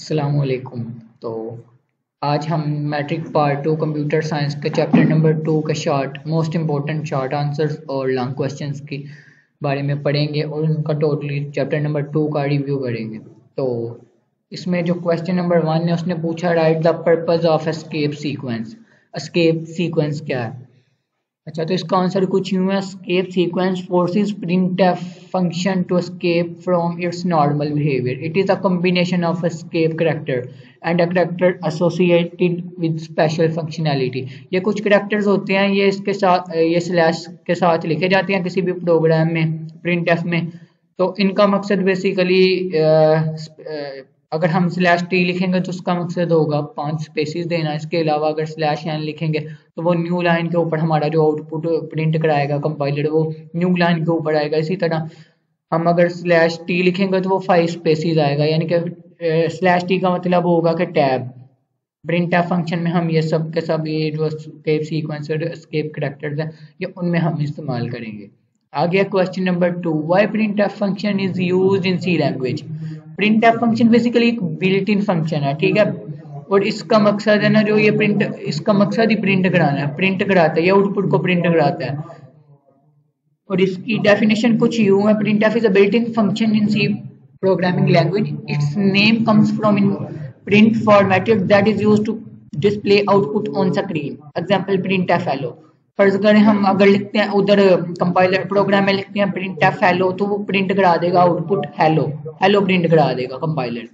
अस्सलाम वालेकुम। तो आज हम मैट्रिक पार्ट 2 कंप्यूटर साइंस के चैप्टर नंबर 2 का short most important short answers और लॉन्ग क्वेश्चंस के बारे में पढ़ेंगे और उनका टोटली चैप्टर नंबर 2 का रिव्यू करेंगे। तो इसमें जो क्वेश्चन नंबर 1 है उसने पूछा write the purpose of escape sequence. Escape sequence क्या है? अच्छा, तो इसका आंसर कुछ यूँ है, escape sequence forces printf function to escape from its normal behavior. It is a combination of escape character and a character associated with special functionality. ये कुछ characters होते हैं, ये इसके साथ ये स्लैश के साथ लिखे जाते हैं किसी भी प्रोग्राम में, printf में। तो इनका मकसद बेसिकली अगर हम स्लैश टी लिखेंगे तो उसका मकसद होगा 5 स्पेसिस देना। इसके अलावा अगर स्लैश एन लिखेंगे तो वो न्यू लाइन के ऊपर हमारा जो आउटपुट प्रिंट कराएगा कंपाइलर, वो न्यू लाइन के ऊपर आएगा। इसी तरह हम अगर स्लैश टी लिखेंगे तो वो 5 स्पेसिस आएगा, यानी कि स्लैश टी का मतलब होगा कि टैब। प्रिंटफ फंक्शन में हम ये सब के सब ये जो एस्केप सीक्वेंस और एस्केप कैरेक्टर्स हैं ये उनमें हम इस्तेमाल करेंगे। आगे question number 2, why printf function is used in C language. Printf function basically एक बिल्ट इन फंक्शन है, ठीक है, और इसका मकसद है ना जो ये प्रिंट, इसका मकसद ही प्रिंट कराना है, प्रिंट कराता है, ये आउटपुट को प्रिंट कराता है। और इसकी डेफिनेशन कुछ यूं है, printf is a built in function in C programming language. Its name comes from in print formatted that is used to display output on screen. Example printf hello. फर्ज करें हम अगर लिखते हैं उधर कंपाइलर प्रोग्राम में लिखते हैं प्रिंटफ हेलो, तो वो प्रिंट करा देगा आउटपुट हेलो, हेलो प्रिंट करा देगा कंपाइलर।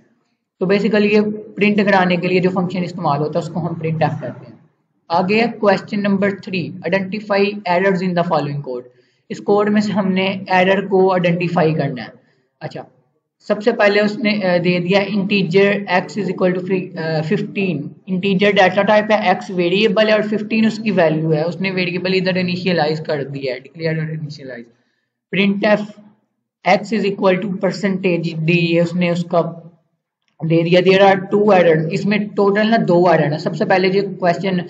तो बेसिकली ये प्रिंट कराने के लिए जो फंक्शन इस्तेमाल होता है उसको हम प्रिंटफ कहते हैं। आगे है question number 3, identify errors in the following code. इस कोड में से हमने एरर को आइडेंटिफाई करना है। अच्छा, सबसे पहले उसने दे दिया integer x is equal to 15। Integer data type है, x वेरिएबल है और 15 उसकी वैल्यू है। उसने वेरिएबल इधर इनिशियलाइज कर दिया है, डिक्लेयर और initialise. Printf x is equal to percentage D, उसने उसका दे दिया। देयर आर 2 एरर, इसमें टोटल ना 2 एरर है। सबसे पहले जो क्वेश्चन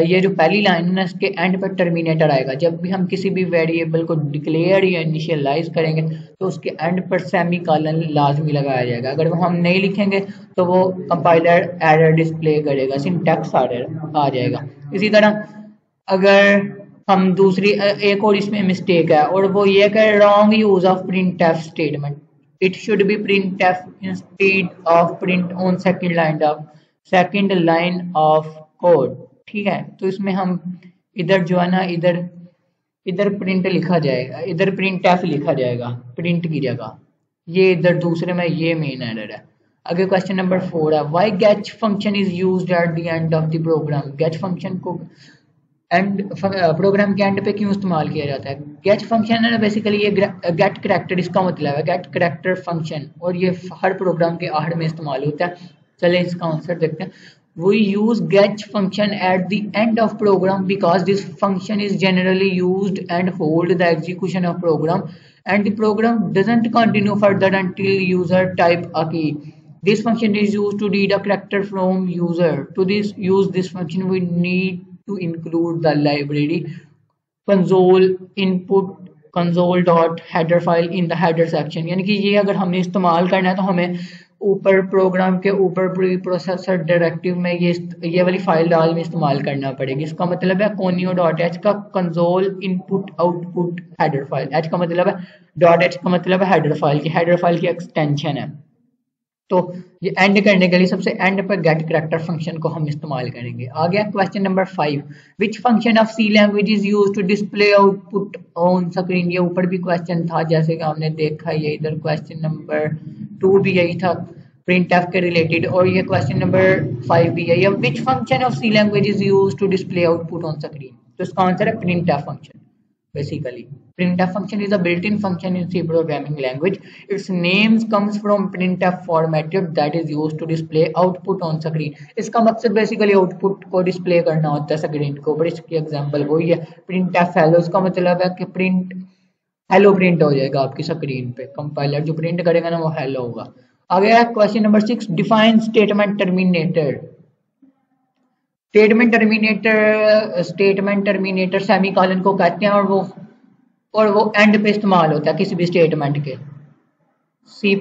ये जो पहली लाइन है ना, इसके एंड पर टर्मिनेटर आएगा। जब भी हम किसी भी वेरिएबल को डिक्लेयर या इनिशियलाइज करेंगे तो उसके एंड पर सेमी कॉलन लाजमी लगाया जाएगा। अगर वो हम नहीं लिखेंगे तो वो कंपाइलर एरर डिस्प्ले करेगा, सिंटैक्स एरर आ जाएगा। इसी तरह अगर हम दूसरी एक और इसमें मिस्टेक है और वो ये कि wrong use of printf statement. It should be printf instead of print on second line of code, ठीक है। तो इसमें हम इधर जो है ना इधर प्रिंट लिखा जाएगा, इधर printf लिखा जाएगा प्रिंट की जगह, ये इधर दूसरे में ये मेन एरर है। आगे क्वेश्चन नंबर 4 है, why get function is used at the end of the program। get function को एंड प्रोग्राम के एंड पे क्यों इस्तेमाल किया जाता है? गेट फंक्शन है ना बेसिकली ये गेट करैक्टर, इसका मतलब है गेट करैक्टर फंक्शन, और ये हर प्रोग्राम के आखिर में इस्तेमाल होता है। चलें इसका आंसर देखते हैं। We use get function at the end of program because this function is generally used and hold the execution of program and the program doesn't continue further until user type a key. This function is used to read a character from user. To use this function we need to include the library console input console.header file in the header section। यानी कि ये अगर हमने इस्तेमाल करना है तो हमें ऊपर प्रोग्राम के ऊपर प्री प्रोसेसर डायरेक्टिव में ये वाली फाइल लाजमी इस्तेमाल करना पड़ेगी। इसका मतलब है conio.h का console input output header file. h का मतलब है .h का मतलब है हेडर फाइल की, हेडर फाइल की एक्सटेंशन है। तो ये एंड करने के लिए सबसे एंड पर गेट करैक्टर फंक्शन को हम इस्तेमाल करेंगे। आ गया question number 5, which function of C language is used to display output on screen. ये ऊपर भी क्वेश्चन था जैसे कि हमने देखा, ये इधर क्वेश्चन नंबर 2 भी यही था प्रिंटफ के रिलेटेड, और ये क्वेश्चन नंबर 5 भी है। Which function of C language is used to display output on screen. तो इसका आंसर है printf function. Basically, printf function is a built-in function in C programming language. Its name comes from printf formatted that is used to display output on screen. इसका मकसद basically output को display करना होता है screen के ऊपर। इसकी example वही है printf hello। इसका मतलब है कि प्रिंट हेलो प्रिंट हो जाएगा आपकी स्क्रीन पे, कंपाइलर जो प्रिंट करेगा ना वो हेलो होगा। आगे है question number 6, define statement terminator. Statement terminator semi colon को कहते हैं और वो एंड पे इस्तेमाल होता है किसी भी स्टेटमेंट के। C++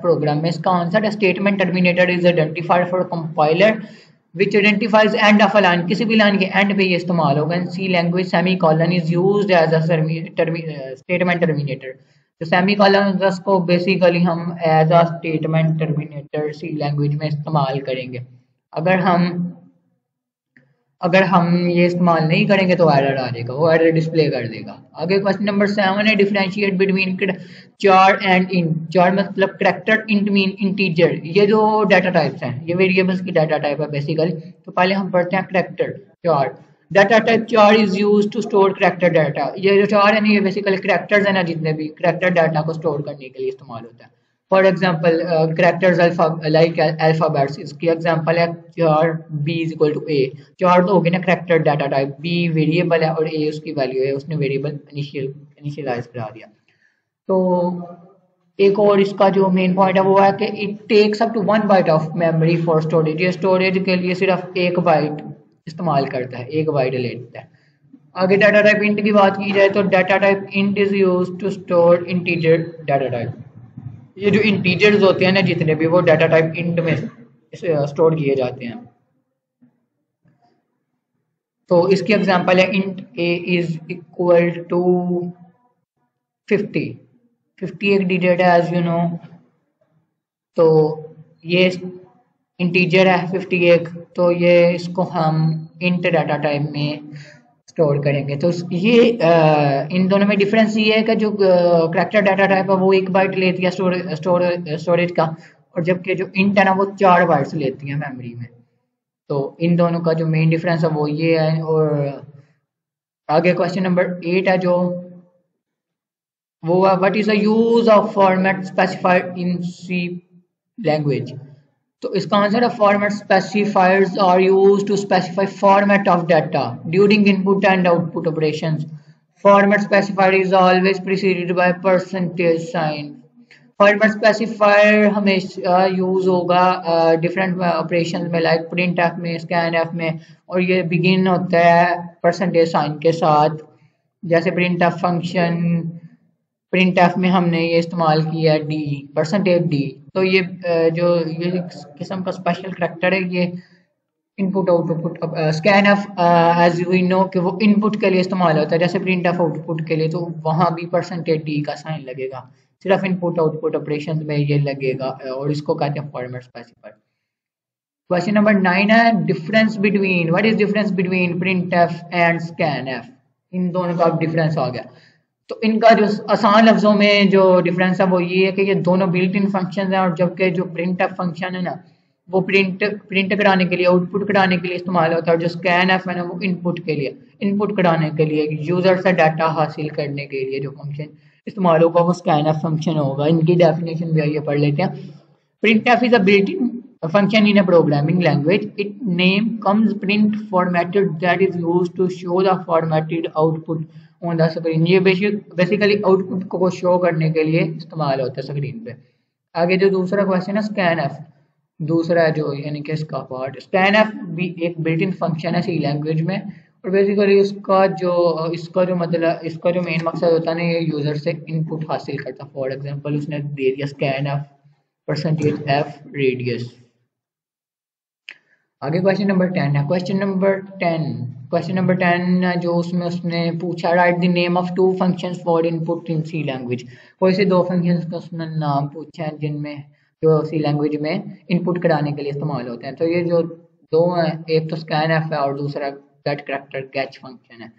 प्रोग्राम में इसका आंसर है statement terminator is identified for compiler which identifies end of a line, किसी भी लाइन के एंड पे ये इस्तेमाल होगा। In C language semicolon is used as a statement terminator. तो सेमी कॉलन को बेसिकली हम as a statement terminator C language में इस्तेमाल करेंगे। अगर हम ये इस्तेमाल नहीं करेंगे तो एरर आ जाएगा, वो एरर डिस्प्ले कर देगा। आगे क्वेश्चन नंबर 7 है डिफरेंशिएट बिटवीन चार एंड इंट। चार मतलब कैरेक्टर, इंट मीन इंटीजर। ये जो डाटा टाइप्स हैं ये वेरिएबल्स की डाटा टाइप है बेसिकली। तो पहले हम पढ़ते हैं character. Char data type char is use to store character data. ये जो चार है ना ये बेसिकली कैरेक्टर्स है ना, जितने भी कैरेक्टर डाटा को स्टोर करने के लिए इस्तेमाल होता है। For example characters like alphabets, इसकी एग्जाम्पल है char B is equal to A. Char तो हो गया ना character data type, B variable है और ए उसकी वैल्यू है, उसने वेरिएबल इनिशियलाइज करा दिया। तो एक और इसका जो मेन पॉइंट है वो है कि it takes up to 1 byte of memory for storage. ये स्टोरेज के लिए सिर्फ 1 बाइट इस्तेमाल करता है, 1 बाइट लेता है। आगे डाटा टाइप इंट की बात की जाए तो data type int is used to store integer data type. ये जो इंटीजर्स होते हैं ना जितने भी, वो डाटा टाइप इंट में स्टोर किए जाते हैं। तो इसकी एग्जांपल है int a is equal to 50। 50 एक डिजिट है एज यू नो, तो ये इंटीजर है 51, तो ये इसको हम इंट डाटा टाइप में स्टोर करेंगे। तो ये इन दोनों में डिफरेंस ये है कि जो कैरेक्टर डाटा टाइप है वो 1 बाइट लेती है स्टोरेज का, और जबकि जो इंट है ना वो 4 बाइट्स लेती है मेमोरी में। तो इन दोनों का जो मेन डिफरेंस है वो ये है। और आगे क्वेश्चन नंबर 8 है जो वो है what is the use of format specified in C language. तो इसका आंसर है format specifiers are used to specify format of data during input and output operations. Format specifier is always preceded by percentage sign. Format specifier हमेशा use होगा different operations में, like print f में, scan f में, और ये begin होता है percentage sign के साथ। जैसे print F function, print f में हमने ये इस्तेमाल किया है डी, परसेंटेज डी। तो ये जो ये किस्म का स्पेशल करैक्टर है, ये input output. Scan f as we know कि वो इनपुट के लिए इस्तेमाल होता है, जैसे प्रिंट एफ आउटपुट के लिए, तो वहाँ भी परसेंटेज डी का साइन लगेगा, सिर्फ इनपुट आउटपुट ऑपरेशन में ये लगेगा, और इसको कहते हैं फॉर्मेट स्पेसिफायर। क्वेश्चन नंबर 9 है difference between, what is difference between print f and scan f. इन दोनों का डिफरेंस आ गया। तो इनका जो आसान लफ्जों में जो डिफरेंस है वो ये है कि ये दोनों बिल्ट इन फंक्शन हैं, और जबकि जो प्रिंट एफ फंक्शन है ना वो प्रिंट कराने के लिए, आउटपुट कराने के लिए इस्तेमाल होता है, और जो स्कैन एफ है ना वो इनपुट के लिए, इनपुट कराने के लिए, यूजर से डाटा हासिल करने के लिए जो फंक्शन इस्तेमाल होगा वो स्कैन एफ फंक्शन होगा। इनकी डेफिनेशन भी आइए पढ़ लेते हैं। Print F is a built in function in a programming language. Its name comes print formatted that is used to show the formatted output on the screen. ये basically output को show करने के लिए इस्तेमाल होता है स्क्रीन पे। आगे जो दूसरा क्वेश्चन है स्कैन एफ, दूसरा जो यानी कि इसका पार्ट। स्कैन एफ भी एक बिल्ट इन फंक्शन है सी लैंग्वेज में, और बेसिकली इसका जो मतलब इसका जो मेन मकसद होता है ना, ये यूजर से इनपुट हासिल करता है। फॉर एग्जांपल उसने दे दिया scan f percentage f radius. आगे क्वेश्चन नंबर 10 है। क्वेश्चन नंबर 10 जो उसमें उसने पूछा write the name of 2 functions for input in C language. कोई से 2 फंक्शंस का उसने नाम पूछा है जिनमें जो सी लैंग्वेज में इनपुट कराने के लिए इस्तेमाल होते हैं। तो ये जो 2 हैं, एक तो स्कैन एफ है और दूसरा गेट कैरेक्टर कैच फंक्शन है।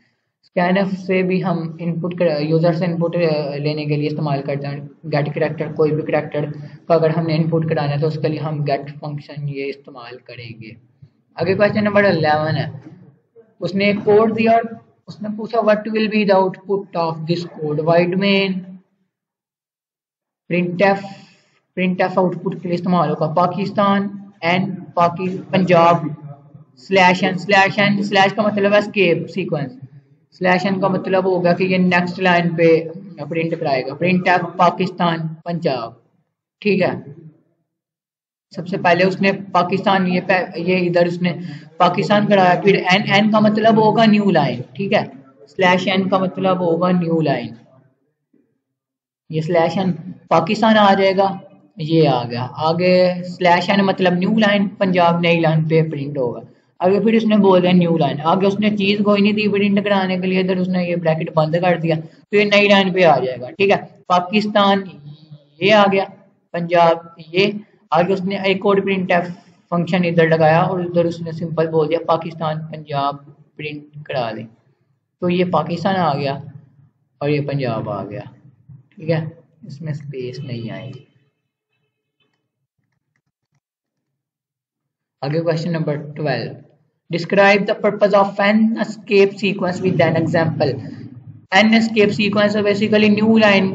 स्कैन एफ से भी हम इनपुट यूजर से इनपुट लेने के लिए इस्तेमाल करते हैं। गेट कैरेक्टर, कोई भी कैरेक्टर का अगर हमने इनपुट कराना है तो उसके लिए हम गेट फंक्शन ये इस्तेमाल करेंगे। आगे क्वेश्चन नंबर 11 है। उसने एक कोड दिया और उसने पूछा what will be the output of this code. Wide main print F output के लिए इस्तेमाल होगा Pakistan and Punjab /n slash का मतलब है स्केप सीक्वेंस। /n का मतलब होगा कि ये नेक्स्ट लाइन पे प्रिंट कराएगा, प्रिंट एफ पाकिस्तान पंजाब। ठीक है, सबसे पहले उसने पाकिस्तान ये इधर उसने पाकिस्तान कराया, फिर एन का मतलब होगा न्यू लाइन। ठीक है, /n का मतलब होगा न्यू लाइन। ये /n पाकिस्तान आ जाएगा, ये आ गया। आगे स्लैश एन मतलब न्यू लाइन, पंजाब नई लाइन पे प्रिंट होगा। आगे फिर उसने बोल दिया न्यू लाइन, आगे उसने चीज कोई नहीं दी प्रिंट कराने के लिए, इधर उसने ये ब्रैकेट बंद कर दिया तो ये नई लाइन पे आ जाएगा। ठीक है, पाकिस्तान ये आ गया, पंजाब ये आगे। उसने एक और प्रिंट एफ फंक्शन इधर लगाया और उधर उसने सिंपल बोल दिया पाकिस्तान पंजाब प्रिंट करा दें, तो ये पाकिस्तान आ गया और ये पंजाब आ गया। ठीक है, इसमें स्पेस नहीं आएगी। आगे question number 12, describe the purpose of an escape sequence with an example. N escape sequence basically new line,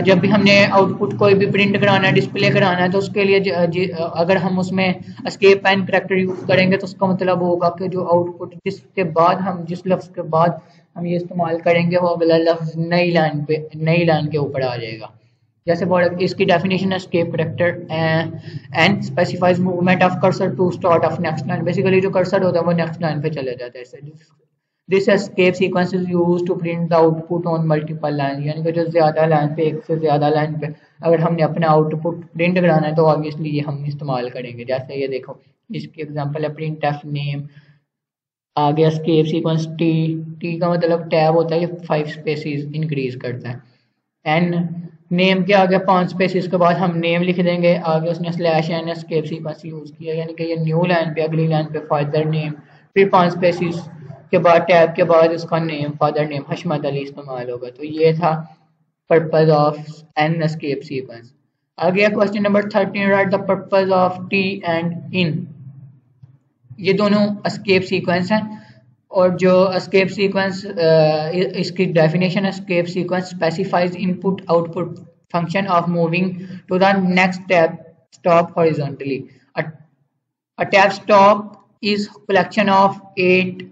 जब भी हमने आउटपुट कोई भी प्रिंट कराना है, डिस्प्ले कराना है, तो उसके लिए अगर हम उसमें एस्केप एन करैक्टर यूज करेंगे तो उसका मतलब होगा कि जो आउटपुट जिसके बाद हम जिस लफ्ज के बाद हम ये इस्तेमाल करेंगे वो अगला लफ्ज नई लाइन के ऊपर आ जाएगा। जैसे बॉर्ड इसकी डेफिनेशन है escape character n specifies movement of cursor to start of next line. Basically जो कर्सर होता है वो नेक्स्ट लाइन पे चले जाता है। This escape sequence is used to print the output on multiple line, यानी कि जो ज्यादा लाइन पे, एक से ज्यादा लाइन पे अगर हमने अपना आउटपुट प्रिंट कराना है तो ऑब्वियसली ये हम इस्तेमाल करेंगे। जैसे ये देखो, इसकी एग्जांपल है प्रिंट एफ नेम, आगे एस्केप सीक्वेंस टी का मतलब टैब होता है, ये 5 स्पेसिस इंक्रीज करता है। एन नेम के आगे 5 स्पेसिस के बाद हम नेम लिख देंगे, आगे उसने slash N escape sequence use किया, यानी कि ये न्यू लाइन पे अगली लाइन पे फादर नेम, फिर 5 स्पेसिस के बाद टैब के बाद उसका name father name Hashmat Ali इस्तेमाल होगा। तो ये था purpose of an escape sequence. आगे question number 13, write the purpose of T and N. ये दोनों एस्केप सीक्वेंस हैं और जो एस्केप सीक्वेंस इसकी definition escape sequence specifies input output function of moving to the next tab stop horizontally. A tab stop is collection of 8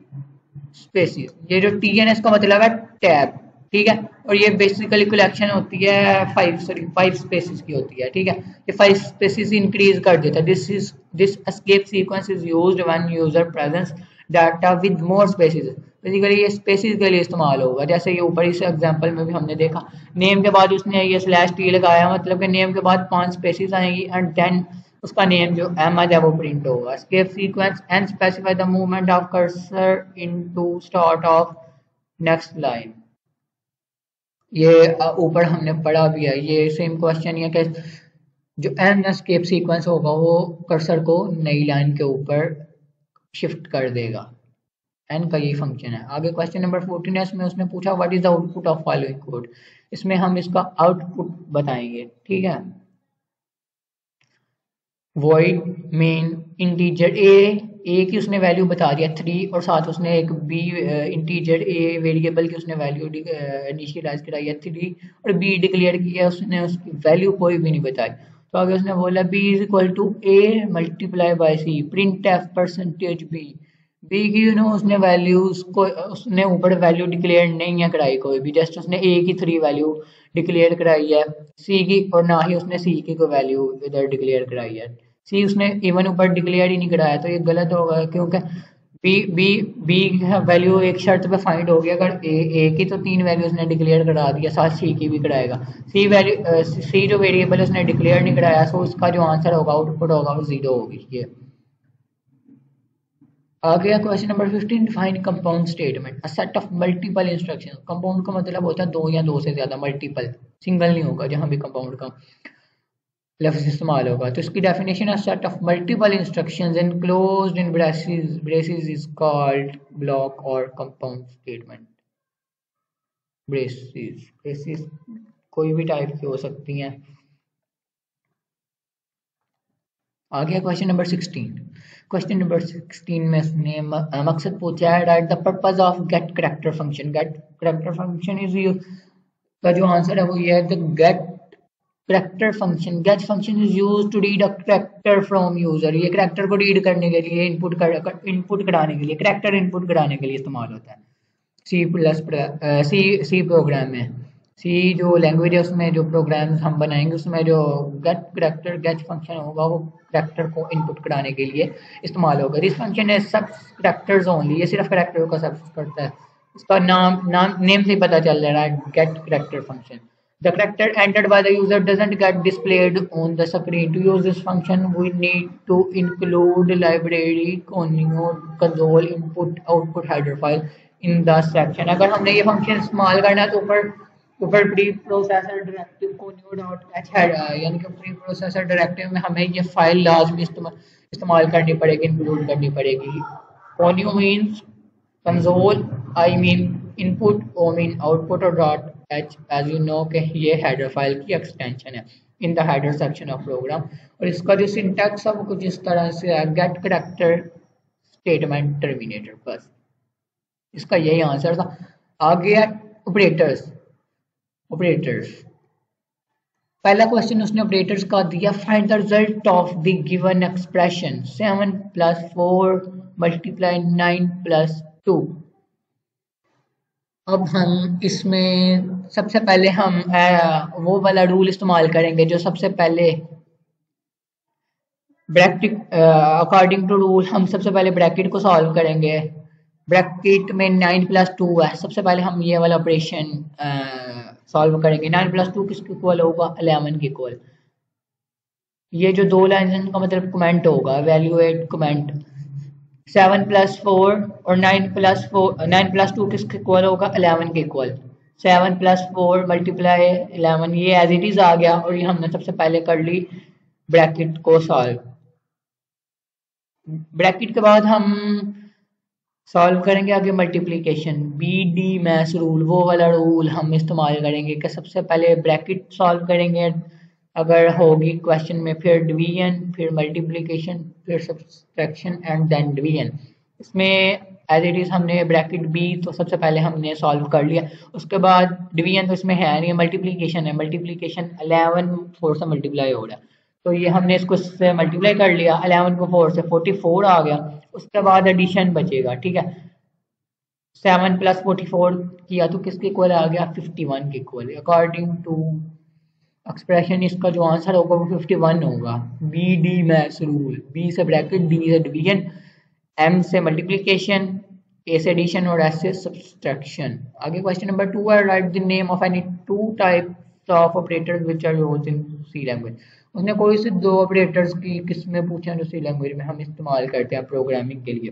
spaces. ये जो T N इसका मतलब है टैब, ठीक है, और ये बेसिकली कलेक्शन होती है 5 स्पेसिस की होती है। ठीक है, ये 5 स्पेसिस इंक्रीज कर देता है। This escape sequence is used when user presence data with more spaces. Basically ये स्पेसिस के लिए इस्तेमाल होगा। जैसे ये ऊपर इस एग्जांपल में भी हमने देखा, नेम के बाद उसने ये स्लैश टी लगाया, मतलब कि नेम के बाद 5 स्पेसिस आएंगी एंड देन उसका नेम जो अहमद है वो प्रिंट होगा। Escape sequence and specify the movement of cursor into start of next line. ये ऊपर हमने पढ़ा भी है, ये सेम क्वेश्चन है कि जो एन एस्केप सीक्वेंस होगा वो कर्सर को नई लाइन के ऊपर शिफ्ट कर देगा। एन का ये फंक्शन है। आगे क्वेश्चन नंबर 14 है, इसमें उसने पूछा what is the output of following code. इसमें हम इसका आउटपुट बताएंगे। ठीक है, वॉइड मेन इंटीजर ए की उसने वैल्यू बता दिया 3 और साथ उसने एक बी इंटीजर ए वेरिएबल की उसने वैल्यू इनिशियलाइज कराई है 3 और बी डिक्लेयर किया, उसने उसकी वैल्यू कोई भी नहीं बताई। तो आगे उसने बोला B is equal to A multiply by C, print f percentage B की उसने वैल्यू उसने ऊपर वैल्यू डिक्लेयर नहीं है कराई कोई भी, जस्ट उसने ए की 3 वैल्यू डिक्लेयर कराई है, सी की और ना ही उसने सी की कोई वैल्यू इधर डिक्लेयर कराई है। सी उसने इवन ऊपर डिक्लेयर ही नहीं कराया, तो ये गलत होगा क्योंकि बी वैल्यू एक शर्त पे फाइंड होगी, अगर ए की तो 3 वैल्यू उसने डिक्लेयर करा दिया, साथ सी की भी कराएगा। सी जो वेरिएबल उसने डिक्लेयर नहीं कराया, सो उसका जो आंसर होगा आउटपुट होगा वो 0 होगी। ये आ गया question number 15, define compound statement. A set of multiple instructions. Compound का मतलब होता है 2 या 2 से ज्यादा, मल्टीपल सिंगल नहीं होगा जहां भी कंपाउंड का लफ्ज इस्तेमाल होगा। तो इसकी डेफिनेशन है set of multiple instructions enclosed in braces is called block और कंपाउंड स्टेटमेंट। ब्रेसेस कोई भी टाइप की हो सकती हैं। आ गया क्वेश्चन नंबर 16। क्वेश्चन नंबर 16 में उसने मकसद पूछा है write the purpose of get character function. Get character function is का जो आंसर है वो ये है, the get character function get function is used to read a character from user. ये करैक्टर को रीड करने के लिए इनपुट कराने के लिए, करैक्टर इनपुट कराने के लिए इस्तेमाल होता है सी प्रोग्राम में। सी जो लैंग्वेज है उसमें जो प्रोग्राम्स हम बनाएंगे उसमें जो गेट फंक्शन होगा वो करैक्टर को इनपुट कराने के लिए इस्तेमाल होगा। दिस फंक्शन है सब करैक्टर्स ओनली, ये सिर्फ करैक्टर को एक्सेप्ट करता है। इसका नेम से ही पता चल रहा है get character function. The character entered by the user doesn't get displayed on the screen. To use this function, we need to include library console input output header file in the section. अगर हमने ये function इस्तेमाल करना है तो ऊपर pre processor directive conio.h यानी कि प्री प्रोसेसर डायरेक्टिव में हमें ये फाइल लाजमी इस्तेमाल करनी पड़ेगी, इंक्लूड करनी पड़ेगी. conio means console, I mean input, o mean output और dot h as you know कि ये हेडर फाइल की एक्सटेंशन है in the header section of program. और इसका जो सिंटैक्स है वो कुछ इस तरह से है, गेट करैक्टर स्टेटमेंट टर्मिनेटर. बस इसका यही आंसर था. आगे है ऑपरेटर्स. पहला क्वेश्चन उसने ऑपरेटर्स का दिया, find the result of the given expression 7 + 4 × 9 + 2. अब हम इसमें सबसे पहले हम वो वाला रूल इस्तेमाल करेंगे जो सबसे पहले ब्रैकेट अकॉर्डिंग टू रूल हम सबसे पहले ब्रैकेट को सॉल्व करेंगे. ब्रैकेट में 9 + 2 है. सबसे पहले हम ये वाला ऑपरेशन सॉल्व करेंगे. 9 + 2 किसके इक्वल होगा? 11 के इक्वल. ये जो दो लाइन का मतलब कमेंट होगा, वैल्यूएट कमेंट. 7 + 4 और 9 + 2 किसके इक्वल होगा? 11 के इक्वल. 7 + 4 × 11 ये एज इट इज आ गया. और ये हमने सबसे पहले कर ली ब्रैकेट को सॉल्व. ब्रैकेट के बाद हम सॉल्व करेंगे आगे मल्टीप्लिकेशन. BD मैथ्स रूल, वो वाला रूल हम इस्तेमाल करेंगे कि सबसे पहले ब्रैकेट सॉल्व करेंगे अगर होगी क्वेश्चन में, फिर डिवीजन, फिर मल्टीप्लिकेशन, फिर सब्सट्रैक्शन एंड देन डिवीजन. इसमें एज इट इज हमने ब्रैकेट B तो सबसे पहले हमने सॉल्व कर लिया. उसके बाद डिवीजन तो इसमें है नहीं, मल्टीप्लिकेशन है. मल्टीप्लिकेशन 11 4 से मल्टीप्लाई हो रहा है तो ये हमने इसको इससे मल्टीप्लाई कर लिया. 11 को 4 से 44 आ गया. उसके बाद एडिशन बचेगा. ठीक है, 7 + 44 किया तो किसके इक्वल आ गया? 51 के इक्वल. अकॉर्डिंग टू एक्सप्रेशन इसका जो आंसर होगा वो 51 होगा. BD मैथ्स रूल, B से ब्रैकेट, D से डिवीजन, M से मल्टीप्लिकेशन, A से एडिशन और S से सब्सट्रैक्शन. आगे क्वेश्चन नंबर 2 है, write the name of any 2 types of operators which are used in C language. उसने कोई से 2 ऑपरेटर्स की किस्में पूछा जो C लैंग्वेज में हम इस्तेमाल करते हैं प्रोग्रामिंग के लिए.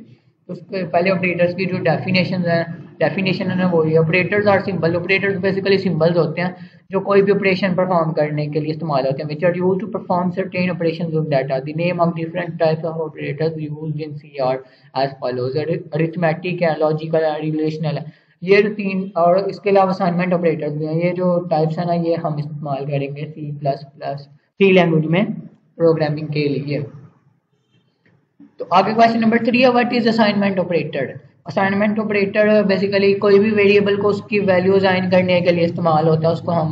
तो उसके पहले ऑपरेटर्स की जो डेफिनेशन है वो ये. Operators are symbol. Operators basically symbols होते हैं जो कोई भी ऑपरेशन परफॉर्म करने के लिए इस्तेमाल होते हैं. Which are used to perform certain operations with data. The name of different types of operators used in C are as follows. Arithmetic है, लॉजिकल है, रिलेशनल है. ये 3 और इसके अलावा असाइनमेंट ऑपरेटर्स भी हैं. ये जो टाइप्स है ना ये हम इस्तेमाल करेंगे C लैंग्वेज में प्रोग्रामिंग के लिए. तो आगे क्वेश्चन नंबर 3 है, what is assignment operator. Assignment operator basically कोई भी वेरिएबल को उसकी वैल्यू असाइन करने के लिए इस्तेमाल होता है, उसको हम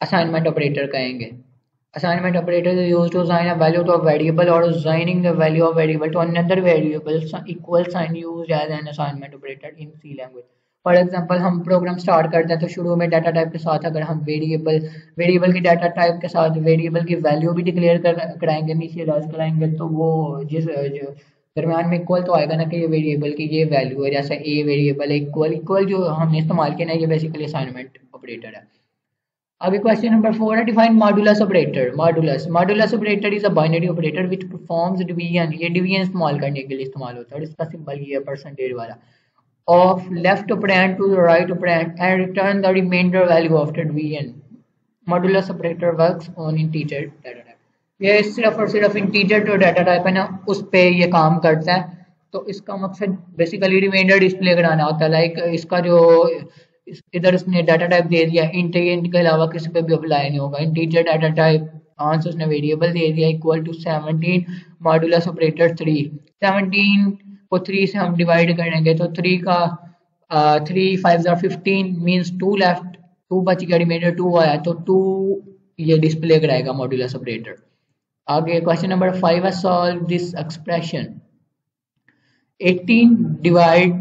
असाइनमेंट ऑपरेटर कहेंगे. Assignment operator is used to assign a value to a variable और assigning the value of variable to another variable equal sign used as an assignment operator in C language. For example हम program start करते हैं तो शुरू में data type के साथ अगर हम वेरिएबल की डाटा टाइप के साथ वेरिएबल की वैल्यू भी डिक्लेयर कराएंगे, इनिशियलाइज कराएंगे, तो वो जिस दरम्यान में इक्वल तो आएगा ना कि ये वेरिएबल की ये वैल्यू है. जैसे A वेरिएबल इक्वल जो हमने इस्तेमाल किया ना ये बेसिकली असाइनमेंट ऑपरेटर है. आगे क्वेश्चन नंबर 4 है, define modulus operator. Modulus operator is a binary operator which performs division. ये डिवीजन इस्तेमाल करने के लिए इस्तेमाल होता है और इसका सिंबल ये है परसेंटेज वाला. Of left operand to the right operand and return the remainder value after division. Modulus operator works on integer data type. ये सिर्फ और सिर्फ इंटीजर जो डाटा टाइप है ना उस पे ये काम करता है. तो इसका मकसद बेसिकली रिमाइंडर डिस्प्ले कराना होता है. लाइक इसका जो इधर उसने डाटा टाइप दे दिया, इंट के अलावा किसी पे भी अप्लाई नहीं होगा. इंटीजर डाटा टाइप, आंसर उसने वेरिएबल दे दिया इक्वल टू 17. Modulus operator 3. 17 को 3 से हम डिवाइड करेंगे तो 3 का 3 5 15 मीन्स 2 लेफ्ट, 2 बच गया, रिमाइंडर 2 आया तो 2 ये डिस्प्ले कराएगा मॉडुलस ऑपरेटर. आगे क्वेश्चन नंबर 5 है, solve this expression. 18 divide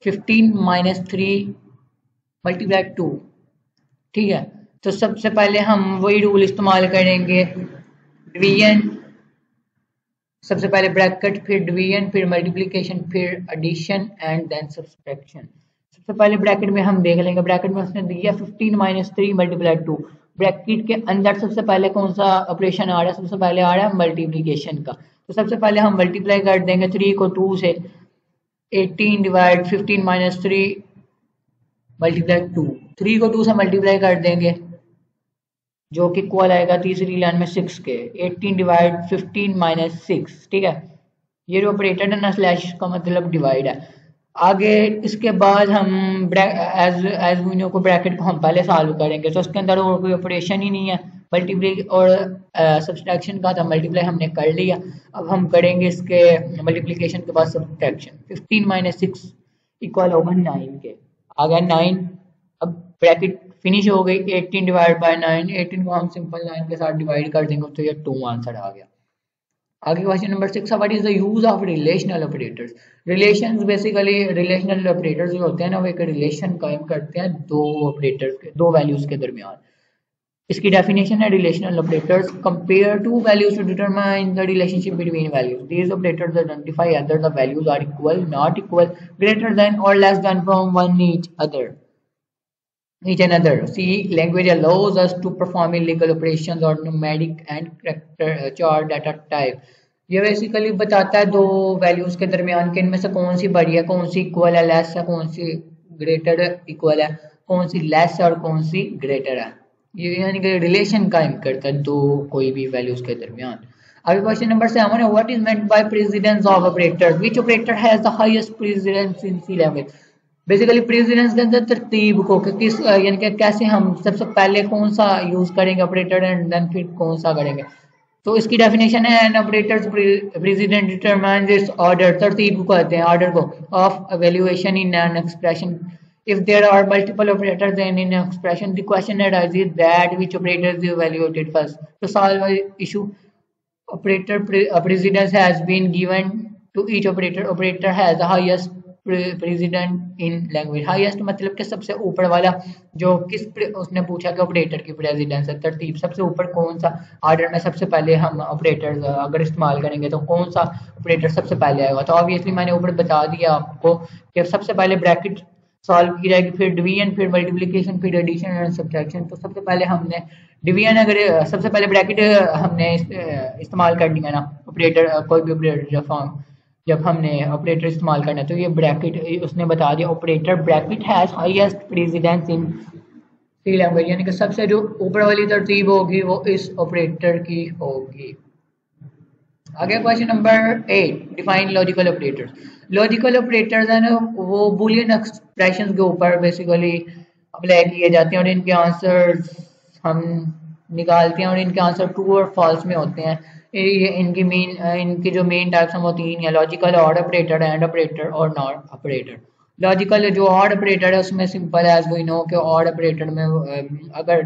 15 minus 3 multiply 2. ठीक है, तो सबसे पहले हम वही रूल इस्तेमाल करेंगे, डिवीजन, सबसे पहले ब्रैकेट, फिर डिवीजन, फिर मल्टीप्लिकेशन, फिर एडिशन एंड देन सब्सट्रैक्शन. सबसे पहले ब्रैकेट में हम देख लेंगे, ब्रैकेट में उसने दिया 15 माइनस 3 मल्टीप्लाई 2। ब्रैकेट के अंदर सबसे पहले कौन सा ऑपरेशन आ रहा है? सबसे पहले आ रहा है मल्टीप्लिकेशन का। तो सबसे पहले हम मल्टीप्लाई कर देंगे 3 को 2 से, 18 डिवाइड 15 माइनस 3 मल्टीप्लाई 2। 3 को 2 से मल्टीप्लाई कर देंगे जो कि इक्वल आएगा तीसरी लाइन में 6 के, 18 डिवाइड 15 माइनस 6। ठीक है, ये जो ऑपरेटर है ना स्लैश का मतलब डिवाइड है। आगे इसके बाद हम एज वी को ब्रैकेट को हम पहले सॉल्व करेंगे, तो उसके अंदर और कोई ऑपरेशन ही नहीं है, मल्टीप्लाई और सब्सट्रैक्शन का था, मल्टीप्लाई हमने कर लिया। अब हम करेंगे इसके मल्टीप्लिकेशन के बाद सब्सट्रैक्शन। 15 माइनस 6 इक्वल होगा 9 के, आ गया 9। अब ब्रैकेट फिनिश हो गई, 18 डिवाइड बाय 9, 18 को हम सिंपल 9 के साथ डिवाइड कर देंगे तो ये 2 आंसर आ गया। आगे question number 6, what is the use of relational operators? Relations basically relational operators जो होते हैं ना वो एक रिलेशन कायम करते हैं दो ऑपरेटर्स के, दो वैल्यूज के दरमियान। इसकी डेफिनेशन है relational operators compare two values to determine the relationship between values. These operators identify whether the values are equal, not equal, greater than और less than from one each another. See, language allows us to perform illegal operations or numeric and character chart data type. ये basically बताता है दो values के दरमियान के इनमें से कौन सी बड़ी है, कौन सी इक्वल है, लेस है, कौन सी ग्रेटर इक्वल है, कौन सी लेस है और कौन सी ग्रेटर है। ये यानी कि रिलेशन कायम करता है दो कोई भी वैल्यूज के दरमियान। आगे क्वेश्चन नंबर 7 है, what is meant by precedence of operators? Which operator has the highest precedence in C language? Basically precedence के अंदर तरतीब को किस यानी कि कैसे हम सबसे पहले कौन सा यूज करेंगे ऑपरेटर एंड देन फिर कौन सा करेंगे। तो इसकी डेफिनेशन है an operators president determines its order, तरतीब को कहते हैं ऑर्डर को, of evaluation in an expression. If there are multiple operators in an expression the question arises that which operator is evaluated first. To solve issue operator precedence has been given to each operator has the highest precedent in language। highest मतलब कि सबसे ऊपर वाला, जो किस उसने पूछा कि ऑपरेटर की प्रेसिडेंस है, तरतीब सबसे ऊपर कौन सा ऑर्डर में सबसे पहले हम ऑपरेटर अगर इस्तेमाल करेंगे तो कौन सा ऑपरेटर सबसे पहले आएगा। तो ऑब्वियसली मैंने ऊपर बता दिया आपको कि सबसे पहले ब्रैकेट सॉल्व की जाएगी, फिर डिवीजन, फिर मल्टीप्लिकेशन, फिर एडिशन एंड सब्ट्रैक्शन। तो सबसे पहले हमने डिवीजन, अगर सबसे पहले ब्रैकेट हमने इस्तेमाल कर लिया ना ऑपरेटर, कोई भी ऑपरेटर फॉर्म जब हमने ऑपरेटर इस्तेमाल करना है तो ये ब्रैकेट उसने बता दिया operator bracket has highest precedence in C language, यानी कि सबसे जो ऊपर वाली तरतीब होगी वो इस ऑपरेटर की होगी। आगे question number 8, define logical operators. Logical operators है ना वो बुलियन एक्सप्रेशंस के ऊपर बेसिकली अप्लाई किए जाते हैं और इनके आंसर्स हम निकालते हैं और इनके आंसर ट्रू और फॉल्स में होते हैं। ये इनकी जो मेन टाइप्स हैं वो 3 है, logical, odd operator, and operator और नॉट ऑपरेटर। लॉजिकल जो ऑड ऑपरेटर है उसमें सिंपल एज वी नो कि ऑड ऑपरेटर में अगर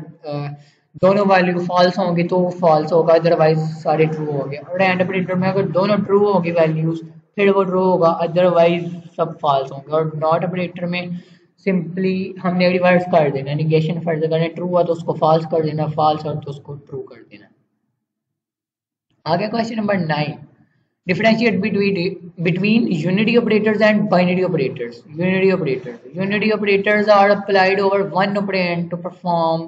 दोनों वैल्यू फॉल्स होंगी तो फॉल्स होगा, अदरवाइज सारे ट्रू होंगे। और एंड ऑपरेटर में अगर दोनों ट्रू होगी वैल्यूज फिर वो ट्रू होगा, अदरवाइज सब फॉल्स होंगे। और नॉट ऑपरेटर में सिंपली हमने रिवर्स कर देना, निगेशन फर्ज करें, ट्रू हुआ तो उसको फॉल्स कर देना, फॉल्स और तो उसको ट्रू कर देना। आगे question number 9, differentiate between unity operators and binary operators. Unity operators are applied over one operand to perform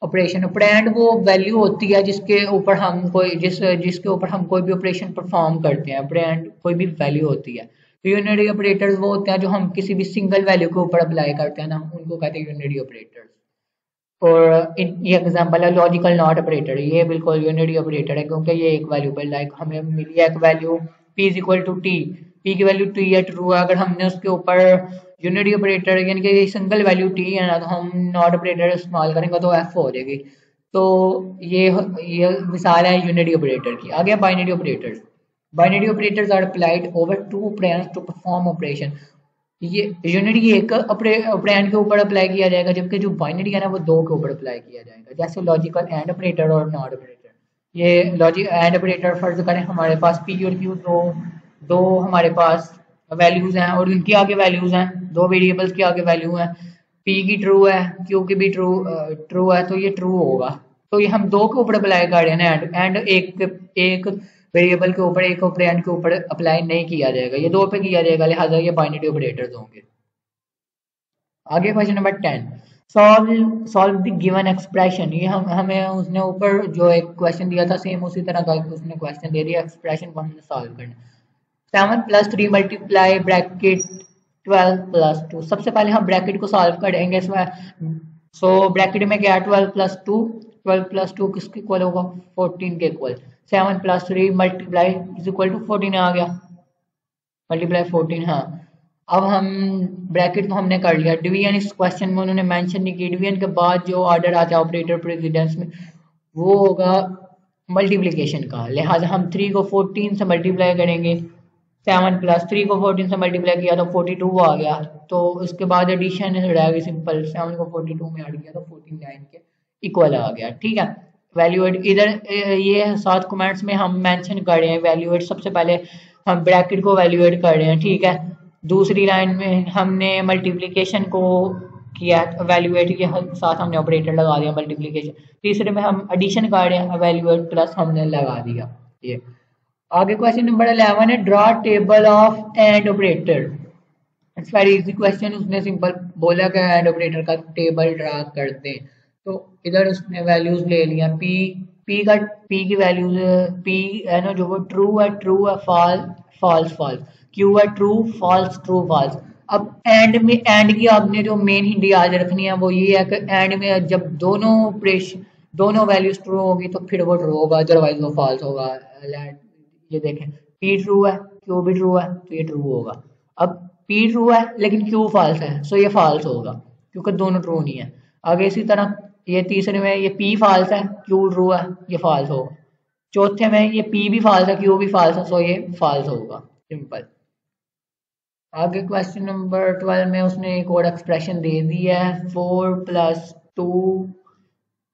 operation. Operand वो वैल्यू होती है जिसके ऊपर हम जिसके ऊपर हम कोई भी ऑपरेशन परफॉर्म करते हैं, ऑपरेंड कोई भी वैल्यू होती है। तो यूनिटी ऑपरेटर्स वो होते हैं जो हम किसी भी सिंगल वैल्यू के ऊपर अप्लाई करते हैं ना, उनको कहते हैं यूनिटी ऑपरेटर्स। और ये एग्जांपल है लॉजिकल नॉट ऑपरेटर, ये बिल्कुल यूनिटी ऑपरेटर है क्योंकि ये एक वैल्यू पर लाइक हमें मिली है एक value p is equal to T, p की वैल्यू t है, ट्रू है। अगर हमने उसके ऊपर यूनिटी ऑपरेटर यानी कि सिंगल वैल्यू t है ना तो हम नॉट ऑपरेटर इस्तेमाल करेंगे तो f हो जाएगी। तो ये मिसाल है यूनिटी ऑपरेटर की। आगे binary operators. Binary operators are applied over two operands to perform operation. ये यूनिटी एक ऑपरेंड के ऊपर अप्लाई किया जाएगा जबकि जो बाइनरी है ना वो 2 के ऊपर अप्लाई किया जाएगा, जैसे लॉजिकल एंड ऑपरेटर और नॉट ऑपरेटर। ये लॉजिक एंड ऑपरेटर फर्ज करें हमारे पास p और q दो हमारे पास वैल्यूज हैं और इनकी आगे वैल्यूज हैं, 2 वेरिएबल्स की आगे वैल्यू हैं, p की ट्रू है, q की भी ट्रू है, तो ये ट्रू होगा। तो ये हम 2 के ऊपर अप्लाई कर रहे हैं एंड एक वेरिएबल के ऊपर, एक ऑपरेंड के ऊपर अप्लाई नहीं किया जाएगा, ये 2 पे किया जाएगा, लिहाजा ये बाइनरी ऑपरेटर्स होंगे। आगे question number 10, solve the given expression. ये हमें उसने ऊपर जो एक क्वेश्चन दिया था सेम उसी तरह का उसने क्वेश्चन दे दिया, एक्सप्रेशन को हमने सॉल्व करना। 7 + 3 मल्टीप्लाई ब्रैकेट 12 + 2। सबसे पहले हम ब्रैकेट को सॉल्व करेंगे इसमें। सो ब्रैकेट में क्या है 12 + 2, 12 + 2 किसके इक्वल होगा 14 के equal. 7 + 3 multiply is equal to 14 आ गया, मल्टीप्लाई 14। हाँ अब हम ब्रैकेट तो हमने कर लिया। डिवीजन इस क्वेश्चन में उन्होंने मेंशन नहीं की। डिवीजन के बाद जो ऑर्डर आता है ऑपरेटर प्रेसिडेंस में वो होगा मल्टीप्लिकेशन का, लिहाजा हम 3 को 14 से मल्टीप्लाई करेंगे। 7 + 3 को 14 से मल्टीप्लाई किया तो 42 आ गया, तो उसके बाद एडिशन रहेगी सिंपल। 7 को 42 में ऐड किया तो 49 के इक्वल आ गया। ठीक है, वैल्यूएट इधर ये 7 कमेंट्स में हम मेंशन कर रहे हैं वैल्यूएट। सबसे पहले हम ब्रैकेट को वैल्यूएट कर रहे हैं, ठीक है। दूसरी लाइन में हमने मल्टीप्लिकेशन को किया वैल्यूएट के साथ हमने ऑपरेटर लगा दिया मल्टीप्लिकेशन। तीसरे में हम एडिशन कर रहे हैं वैल्यूएट प्लस हमने लगा दिया ये। आगे क्वेश्चन नंबर 11 है draw table of and operator. It's very easy question. उसने सिंपल बोला कि एंड ऑपरेटर का टेबल ड्रा करते हैं, तो इधर उसने वैल्यूज ले लिया। पी की वैल्यूज पी है ना जो वो ट्रू है फॉल्स फॉल्स, क्यू है ट्रू फॉल्स। अब एंड में एंड की आपने जो मेन हिंट याद रखनी है वो ये है कि एंड में जब दोनों वैल्यूज ट्रू होगी तो फिर वो ट्रू होगा, अदरवाइज वो फॉल्स होगा। ये देखें पी ट्रू है क्यू भी ट्रू है तो ये ट्रू होगा। अब पी ट्रू है लेकिन क्यू फॉल्स है सो ये फॉल्स होगा क्योंकि दोनों ट्रू नहीं है। आगे इसी तरह ये तीसरे में ये पी फॉल्स है क्यू ट्रू है ये फॉल्स होगा। चौथे में ये पी भी फॉल्स है क्यू भी फॉल्स है सो ये फॉल्स होगा, सिंपल। आगे क्वेश्चन नंबर 12 में उसने एक और एक्सप्रेशन दे दी है 4 + 2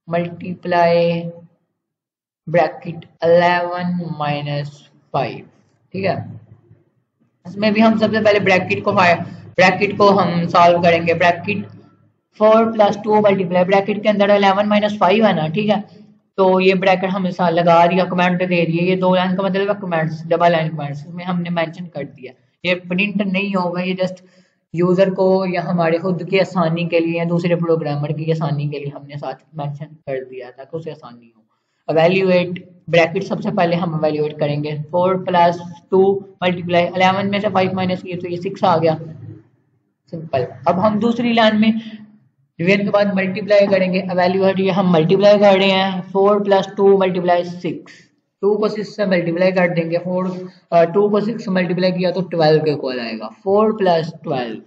मल्टीप्लाई ब्रैकेट 11 - 5। ठीक है, इसमें भी हम सबसे पहले ब्रैकेट को हम सॉल्व करेंगे। ब्रैकेट 4 + 2 मल्टीप्लाई ब्रैकेट के अंदर 11 - 5 है ना, ठीक है। तो ये ब्रैकेट हम लगा दिया, कमेंट दे दिए। ये 2 लाइन का मतलब है कमेंट्स, डबल लाइन कमेंट्स इसमें हमने मेंशन कर दिया। ये प्रिंट नहीं होगा, ये जस्ट यूजर को या हमारे खुद की आसानी के लिए या दूसरे प्रोग्रामर की आसानी के लिए हमने साथ मेंशन कर दिया ताकि उसे आसानी हो। एवेल्यूएट ब्रैकेट सबसे पहले हम एवेल्यूएट करेंगे। 4 + 2 मल्टीप्लाई 11 में से 5 माइनस किए तो ये 6 आ गया, सिंपल। अब हम दूसरी लाइन में डिवीजन के बाद मल्टीप्लाई करेंगे। एवेल्यूएट ये हम मल्टीप्लाई कर रहे हैं 4 + 2 मल्टीप्लाई 6। 2 को 6 से मल्टीप्लाई कर देंगे। 2 को 6 से मल्टीप्लाई किया तो 12 के इक्वल आएगा। 4 + 12।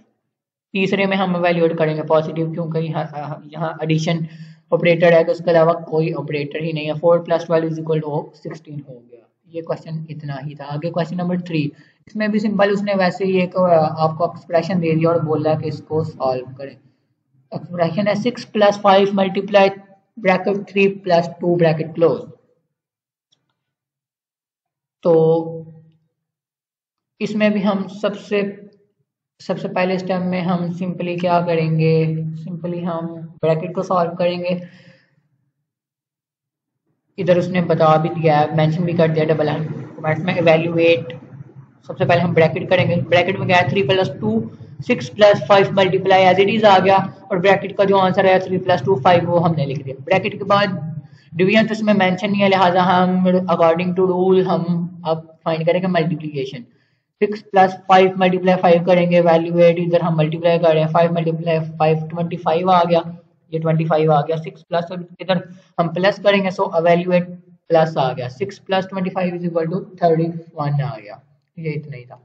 तीसरे में हम एवेल्यूएट करेंगे पॉजिटिव क्योंकि यहाँ एडिशन ऑपरेटर है तो उसके अलावा कोई ऑपरेटर ही नहीं है। 4 + 12 = 16 हो गया। ये क्वेश्चन इतना ही था। आगे क्वेश्चन नंबर 3, इसमें भी सिंपल उसने वैसे ही एक आपको एक्सप्रेशन दे दिया और बोला कि इसको सॉल्व करें। एक्सप्रेशन है 6 + 5 मल्टीप्लाई ब्रैकेट 3 + 2 ब्रैकेट क्लोज। तो इसमें भी हम सबसे पहले स्टेप में हम सिंपली क्या करेंगे, सिंपली हम ब्रैकेट को सॉल्व करेंगे। इधर उसने बता भी दिया है, मेंशन भी कर दिया डबल लाइन कमेंट्स में। एवेल्यूएट सबसे पहले हम ब्रैकेट करेंगे। ब्रैकेट में क्या है 3 + 2 6 + 5 मल्टीप्लाई एज इट इज आ गया और ब्रैकेट का जो आंसर है 3 + 2 5 वो हमने लिख दिया। ब्रैकेट के बाद डिवीजन तो इसमें मेंशन नहीं है, लिहाजा हम अकॉर्डिंग टू रूल हम अब फाइंड करेंगे मल्टीप्लिकेशन। 6 + 5 मल्टीप्लाई 5 करेंगे। वैल्यूएट इधर हम मल्टीप्लाई कर रहे हैं 5 × 5 25 आ गया, ये 25 आ गया। 6 प्लस इधर हम प्लस करेंगे सो वैल्यूएट प्लस आ गया। 6 + 25 = 31 आ गया। ये इतना ही था।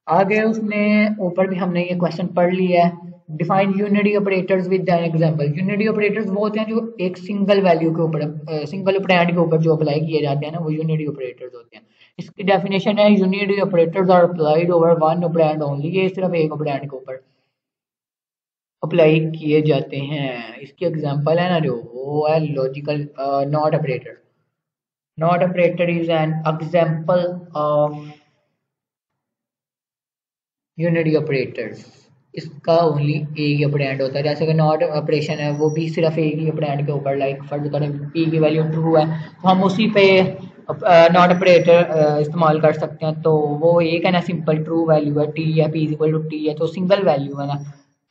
आगे उसने ऊपर भी हमने ये क्वेश्चन पढ़ लिया है। Define unity operators with an example. Unity operators वो होते हैं जो एक सिंगल वैल्यू के ऊपर सिंगल ऑपरेंड के ऊपर जो अप्लाई किए जाते हैं ना, वो यूनिटी ऑपरेटर्स होते हैं। इसकी डेफिनेशन है unity operators are applied over one operand only. ये सिर्फ एक ऑपरेंड के ऊपर अप्लाई किए जाते हैं। इसकी एग्जांपल है ना जो वो है logical not operator. Not operator is an example of unity operators. इसका ओनली एक ही ऑपरेंड होता है। जैसे कि नॉट ऑपरेशन है वो भी सिर्फ एक ही ऑपरेंड के ऊपर, लाइक फर्ज करें पी की वैल्यू ट्रू है तो हम उसी पे नॉट ऑपरेटर इस्तेमाल कर सकते हैं। तो वो एक है ना सिंपल ट्रू वैल्यू है टी है, पी = टी है तो सिंगल वैल्यू है ना।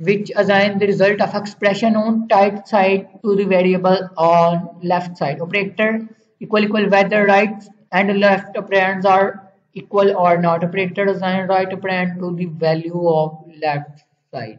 which assign the result of expression on right side to the variable on left side. Operator equal whether right and left operands are equal or not. Operator assign right operand to the value of left side.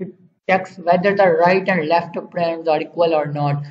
It checks whether the right and left operands are equal or not.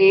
A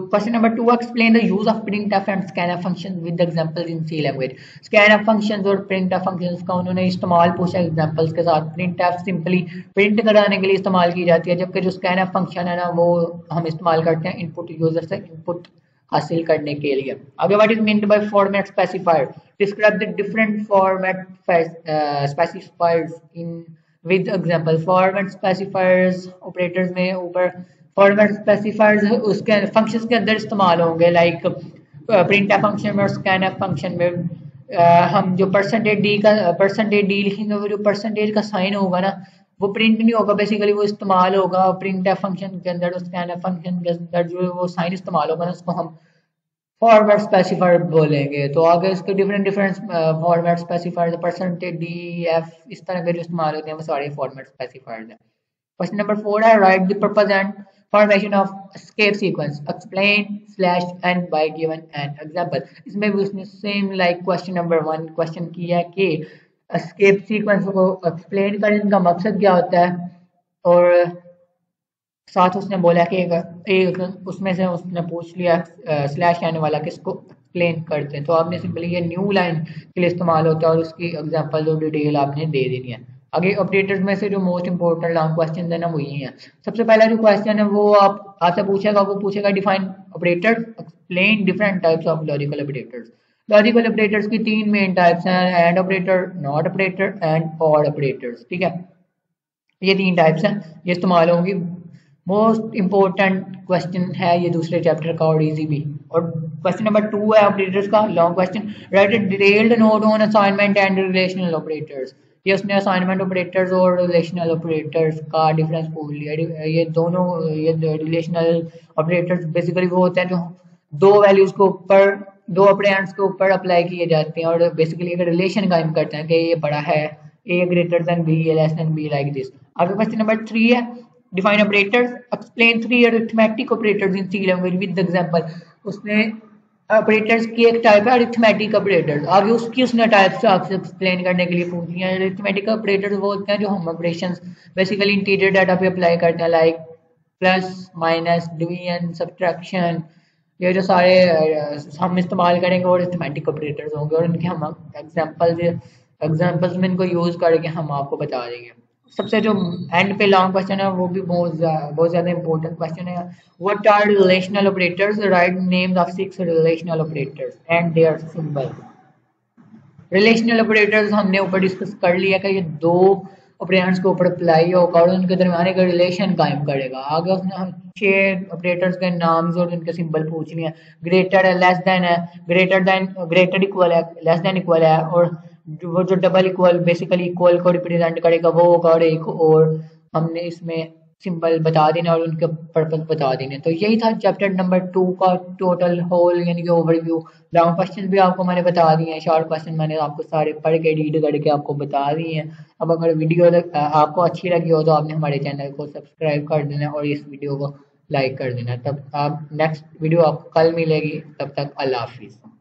question number 2 explain the use of printf and scanf functions with examples in C language. scanf functions और printf functions का उन्होंने इस्तेमाल पूछा examples के साथ। printf simply print कराने के लिए इस्तेमाल की जाती है, जबकि जो scanf फंक्शन है ना वो हम इस्तेमाल करते हैं इनपुट यूजर से इनपुट हासिल करने के लिए। आगे what is meant by format specifier, describe the different format specifiers in with example. Format specifiers operators में ऊपर फॉर्मेट स्पेसिफायर्स उसके फंक्शंस के अंदर इस्तेमाल होंगे, लाइक प्रिंटफ फंक्शन में और स्कैनफ फंक्शन में हम जो परसेंटेज डी लिखेंगे वो जो परसेंटेज का साइन होगा ना वो प्रिंट नहीं होगा, बेसिकली वो इस्तेमाल होगा प्रिंटफ फंक्शन के अंदर। स्कैनफ फंक्शन के अंदर जो वो साइन इस्तेमाल होगा ना उसको हम फॉर्मेट स्पेसिफायर बोलेंगे। तो आगे इसके different format specifier percentage D F इस तरह के जो इस्तेमाल होते हैं वो सारे फॉर्मेट स्पेसिफायर्स हैं। क्वेश्चन नंबर 4 है write the purpose and formation of escape sequence, explain slash and bye given an example. इसमें भी उसने same like question number 1 question किया है कि एस्केप सीक्वेंस को एक्सप्लेन करने का मकसद क्या होता है, और साथ उसने बोला कि एक उसमें से उसने पूछ लिया स्लैश एन वाला किसको एक्सप्लेन करते हैं। तो आपने सिंपली ये न्यू लाइन के लिए इस्तेमाल होता है और उसकी एग्जांपल और डिटेल आपने दे देनी है। आगे ऑपरेटर्स में से जो मोस्ट इंपॉर्टेंट लॉन्ग क्वेश्चन है ना वो यही है। सबसे पहला जो क्वेश्चन है वो आपसे पूछेगा, वो पूछेगा define operators, explain different types of logical operators. Logical operators की 3 मेन टाइप्स हैं, and operator, not operator and और ऑपरेटर्स। ठीक है, ये 3 टाइप्स हैं, ये इस्तेमाल होंगी। मोस्ट इंपॉर्टेंट क्वेश्चन है ये दूसरे चैप्टर का और इजी भी। और क्वेश्चन नंबर 2 है ऑपरेटर्स का long question, right a detailed note on assignment and relational operators. ये उसने असाइनमेंट ऑपरेटर्स और रिलेशनल ऑपरेटर्स का डिफरेंस पूछ लिया। ये दोनों ये रिलेशनल ऑपरेटर्स बेसिकली वो होते हैं जो 2 वैल्यूज के ऊपर 2 ऑपरेंड्स के ऊपर अप्लाई किए जाते हैं और बेसिकली एक रिलेशन कायम करते हैं कि ये बड़ा है, A greater than B, A less than B, like this. आगे क्वेश्चन नंबर 3 है define operators, explain 3 arithmetic operators in C language with example. उसने ऑपरेटर्स की एक टाइप है अरिथमेटिक ऑपरेटर्स, आगे उसकी उसने टाइप से आपसे एक्सप्लेन करने के लिए पूछ लिया। अरिथमेटिक ऑपरेटर्स वो होते हैं जो हम ऑपरेशंस बेसिकली इंटीजर डाटा पे अप्लाई करते हैं, like plus minus division subtraction, ये जो सारे हम इस्तेमाल करेंगे और अरिथमेटिक ऑपरेटर्स होंगे और इनके हम एग्जांपल्स में इनको यूज करके हम आपको बता देंगे। सबसे जो एंड पे लॉन्ग क्वेश्चन है वो भी बहुत ज़्यादा इंपॉर्टेंट क्वेश्चन है। What are relational operators, write names of 6 relational operators and their symbol. Relational operators हमने ऊपर डिस्कस कर लिया कि ये 2 ऑपरेंड्स के ऊपर अप्लाई होगा और उनके दरमियान एक रिलेशन कायम करेगा। आगे उसने हम 6 ऑपरेटर्स के नाम्स और उनके सिंबल पूछ लिए। ग्रेटर है, लेस देन है, ग्रेटर इक्वल है, लेस देन इक्वल है, और वो जो डबल इक्वल बेसिकली इक्वल को रिप्रेजेंट करेगा वो होगा, और एक और हमने इसमें सिंबल बता देना और उनके पर्पस बता देने। तो यही था चैप्टर नंबर 2 का टोटल होल यानी कि ओवरव्यू। लॉन्ग क्वेश्चन भी आपको मैंने बता दिए हैं, शॉर्ट क्वेश्चन मैंने आपको सारे पढ़ के रीड करके आपको बता दिए हैं। अब अगर वीडियो आपको अच्छी लगी हो तो आपने हमारे चैनल को सब्सक्राइब कर देना और इस वीडियो को लाइक कर देना। तब आप नेक्स्ट वीडियो आपको कल मिलेगी, तब तक अल्लाह हाफिज़।